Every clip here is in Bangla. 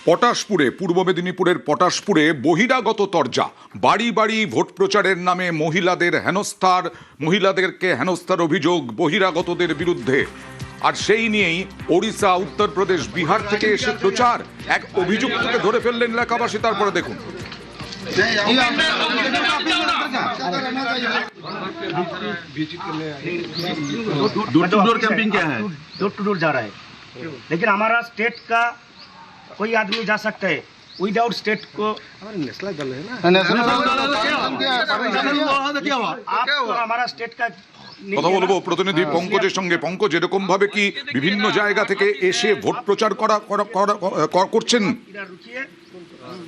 পটাশপুরে, পূর্ব মেদিনীপুরের পটাশপুরে বহিরাগত তরজা, বাড়ি বাড়ি ভোট প্রচারের নামে মহিলাদেরকে হেনস্থার অভিযোগ বহিরাগতদের বিরুদ্ধে। আর সেই নিয়েই ওড়িশা, উত্তরপ্রদেশ, বিহার থেকে এসে প্রচার। এক অভিযুক্তকে ধরে ফেললেন এলাকাবাসী। তারপরে দেখুন। डोर टू डोर कैंपिंग क्या है? डोर टू डोर जा रहा है, लेकिन हमारा स्टेट का कोई आदमी जा सकता है विदाउट स्टेट को। नेशनल दल है ना, आप तो हमारा स्टेट का কথা বলবো প্রতিনিধি পঙ্কজের সঙ্গে। পঙ্কজ, এরকম ভাবে কি বিভিন্ন জায়গা থেকে এসে ভোট প্রচার করছেন?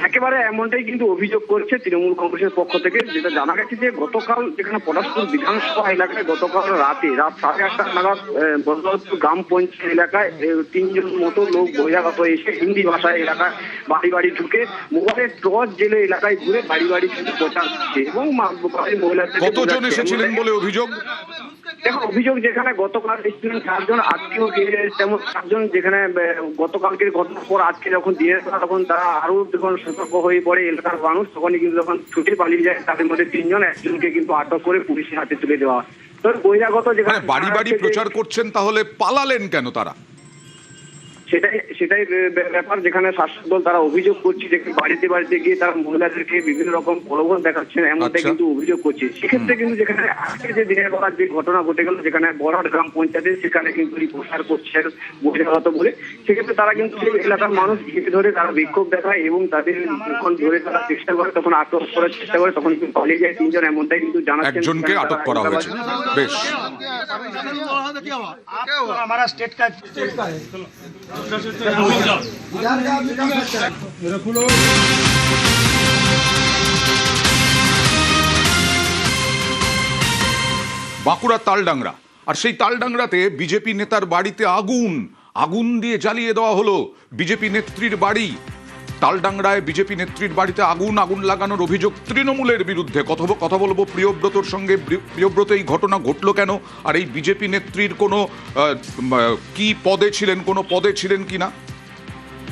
একেবারে এমনটাই কিন্তু অভিযোগ করছে তৃণমূল কংগ্রেসের পক্ষ থেকে। যেটা জানা গেছে যে গতকাল যেখানে পটাশপুর বিধানসভা এলাকায় গতকাল রাত 8:30 নাগাদ বদলাপুর গ্রাম পঞ্চায়েত এলাকায় 3 জন মতো লোক বহিরাগত এসে হিন্দি ভাষায় এলাকায় বাড়ি বাড়ি ঢুকে মোবাইলের টর্চ জেলে এলাকায় ঘুরে বাড়ি বাড়ি কিন্তু প্রচার করছে এবং মহিলাদের। কতজন এসেছিলেন বলে অভিযোগ? দেখুন, অভিযোগ যেখানে গতকাল এসেছিলেন 4 জন, আজকেও তেমন 4 জন। যেখানে গতকালকের ঘটনার পর আজকে যখন দিনের বেলা তখন তারা আরো যখন সতর্ক হয়ে পড়ে এলাকার মানুষ, তখনই কিন্তু যখন ছুটে পালিয়ে যায়। তাদের মধ্যে 3 জন, একজনকে কিন্তু আটক করে পুলিশের হাতে তুলে দেওয়া হয়। তো বহিরাগত যেখানে বাড়ি বাড়ি প্রচার করছেন, তাহলে পালালেন কেন তারা? সেটাই ব্যাপার। যেখানে শাসক দল তারা অভিযোগ করছে যে বাড়িতে বাড়িতে গিয়ে তারা মহিলাদেরকে বিভিন্ন রকম প্রলোভন দেখাচ্ছেন, এমনটাই কিন্তু অভিযোগ করছে। সেক্ষেত্রে কিন্তু যেখানে আজকে যে দিনের বেলা যে ঘটনা ঘটে গেল, যেখানে বড়াট গ্রাম পঞ্চায়েতে, সেখানে কিন্তু প্রচার করছে বহিরাগত বলে। সেক্ষেত্রে তারা কিন্তু এলাকার মানুষ ঘিরে ধরে তারা বিক্ষোভ দেখায় এবং তাদের যখন ধরে তারা চেষ্টা করে, তখন আটক করার চেষ্টা করে, তখন কিন্তু পালিয়ে যায় 3 জন, এমনটাই কিন্তু জানাচ্ছেন। একজনকে আটক করা হয়েছে। বেশ, हमारा स्टेट का বাঁকুড়ার তালডাংরা। আর সেই তালডাংরাতে বিজেপি নেতার বাড়িতে আগুন দিয়ে জ্বালিয়ে দেওয়া হলো বিজেপি নেত্রীর বাড়ি। তালডাংরায় বিজেপি নেত্রীর বাড়িতে আগুন লাগানোর অভিযোগ তৃণমূলের বিরুদ্ধে। কথা বলবো প্রিয়ব্রতর সঙ্গে। প্রিয়ব্রত, এই ঘটনা ঘটলো কেন? আর এই বিজেপি নেত্রীর কোনো কি পদে ছিলেন, কোনো পদে ছিলেন কিনা?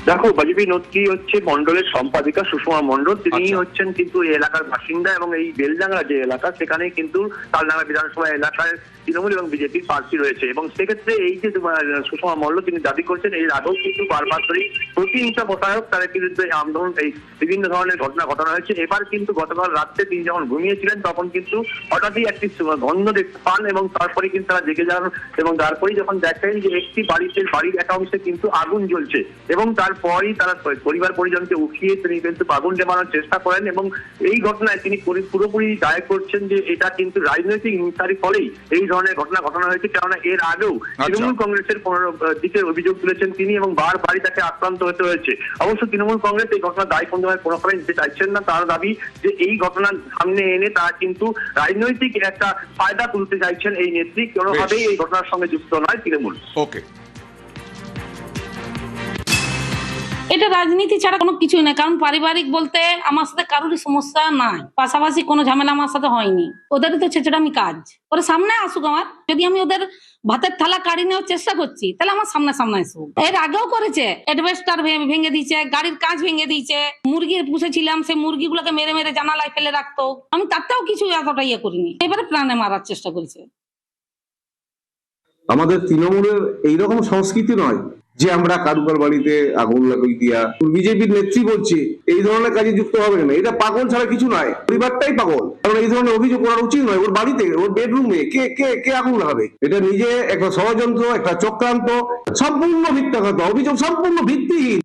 দেখো, বিজেপি নেত্রী হচ্ছে মন্ডলের সম্পাদিকা সুষমা মন্ডল। তিনি হচ্ছেন কিন্তু এই এলাকার বাসিন্দা এবং এই বেলডাঙ্গা যে এলাকা, সেখানে কিন্তু তালডাঙ্গা বিধানসভা এলাকায় তৃণমূল এবং বিজেপির প্রার্থী রয়েছে। এবং সেক্ষেত্রে এই যে সুষমা মল্ল, তিনি দাবি করছেন এর আগেও কিন্তু বারবার করে প্রতিহিংসা প্রসারক তাদের বিরুদ্ধে আন্দোলন, এই বিভিন্ন ধরনের ঘটনা ঘটানো হয়েছে। এবার কিন্তু গতকাল রাত্রে তিনি যখন ঘুমিয়েছিলেন, তখন কিন্তু হঠাৎই একটি গন্ধ দেখতে পান এবং তারপরে কিন্তু তারা জেগে যান এবং তারপরেই যখন দেখেন যে একটি বাড়ির একটা অংশে কিন্তু আগুন জ্বলছে এবং তারপরই তারা পরিবার পরিজনকে উঠিয়ে তিনি কিন্তু আগুন নেভানোর চেষ্টা করেন। এবং এই ঘটনায় তিনি পুরোপুরি দায় করছেন যে এটা কিন্তু রাজনৈতিক হিংসার ফলেই এই ধরনের ঘটনা ঘটানো হয়েছে। কেননা এর আগেও তৃণমূল কংগ্রেসের দিকে অভিযোগ তুলেছেন তিনি এবং বারবারই তাকে আক্রান্ত হতে হয়েছে। অবশ্য তৃণমূল কংগ্রেস এই ঘটনার দায় কোনোভাবে নিতে চাইছেন না। তার দাবি যে এই ঘটনা সামনে এনে তারা কিন্তু রাজনৈতিক একটা ফায়দা তুলতে চাইছেন এই নেত্রী। কোনোভাবেই এই ঘটনার সঙ্গে যুক্ত নয় তৃণমূল। ওকে, এটা রাজনীতি ছাড়া কোনো কিছুই না। কারণ পারিবারিক বলতে আমার সাথে কারোরই সমস্যা নাই, পাশাপাশি কোনো ঝামেলা আমার সাথে হয়নি। ওদেরই তো ছেচড়ামি কাজ। ওরা সামনে আসুক আমার, যদি আমি ওদের ভাতের থালা কাড়ি নেওয়ার চেষ্টা করছি, তাহলে আমার সামনে আসুক। এর আগেও করেছে, অ্যাডভেস্টার ভেঙে দিয়েছে, গাড়ির কাঁচ ভেঙে দিয়েছে, মুরগি পুষেছিলাম, সেই মুরগিগুলোকে মেরে জানালায় ফেলে রাখতো। আমি তারটাও কিছু এতটা ইয়ে করিনি, এবারে প্রাণে মারার চেষ্টা করেছে। আমাদের তৃণমূলের এইরকম সংস্কৃতি নয় যে আমরা কারুকার বাড়িতে আগুন লাগিয়ে দিয়া। বিজেপির নেত্রী বলছে এই ধরনের কাজে যুক্ত হবে না। এটা পাগল ছাড়া কিছু নয়, পরিবারটাই পাগল। কারণ এই ধরনের অভিযোগ করা উচিত নয়। ওর বাড়িতে, ওর বেডরুমে কে আগুন লাগাবে? এটা নিজে একটা ষড়যন্ত্র, একটা চক্রান্ত, সম্পূর্ণ মিথ্যা কথা, অভিযোগ সম্পূর্ণ ভিত্তিহীন।